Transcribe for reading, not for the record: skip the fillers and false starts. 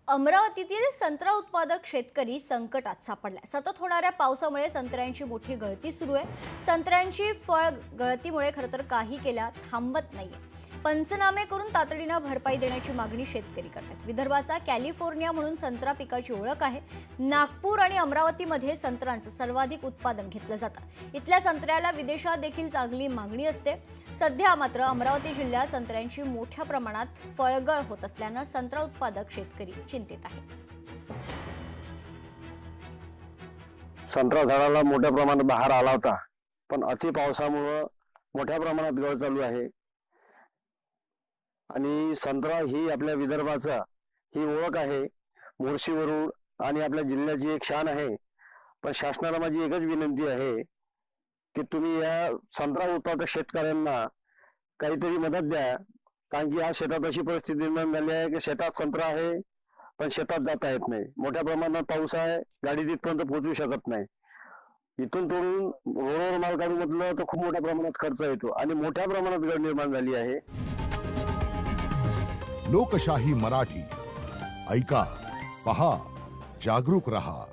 अमरावतीतील संत्रा उत्पादक शेतकरी संकटात सापडलाय। सतत होणाऱ्या पावसामुळे संत्र्यांची मोठी गळती सुरू आहे। संत्र्यांची फळ गळतीमुळे खरतर काही केल्या थांबत नाहीये। पंचनामे करून तातडीने भरपाई देण्याची मागणी शेतकरी करतात। विदर्भाचा कॅलिफोर्निया म्हणून संत्रा पिकाची ओळख आहे। नागपूर आणि अमरावतीमध्ये संत्र्यांचं सर्वाधिक उत्पादन घेतलं जातं। इथल्या संत्र्याला विदेशात देखील चांगली मागणी असते। सध्या मात्र अमरावती जिल्ह्यात संत्र्यांची मोठ्या प्रमाणात फळगळ होत असल्याने संत्रा उत्पादक शेतकरी चिंतित आहेत। संत्रा झाडाला मोठ्या प्रमाणात बहार आला होता, पण अति पावसामुळे मोठ्या प्रमाणात गळ चालू आहे। आणि संत्रा ही आपल्या विदर्भाचा ही ओळख आहे। मोर्शीवरून आणि आपल्या जिल्ह्याची एक शान आहे। पण शासनाला माझी एकच विनंती आहे की तुम्ही या संत्रा उत्पादक शेतकऱ्यांना काहीतरी मदत द्या, कारण की आज शेतात अशी परिस्थिती निर्माण झाली आहे की शेतात संत्रा आहे पण शेतात जाता येत नाही। मोठ्या प्रमाणात पाऊस आहे, गाडी तिथपर्यंत पोहोचू शकत नाही। इथून तोडून रोडवर माल काढू म्हटलं तर खूप मोठ्या प्रमाणात खर्च येतो आणि मोठ्या प्रमाणात गळ निर्माण झाली आहे। लोकशाही मराठी ऐका, पहा, जागरूक रहा।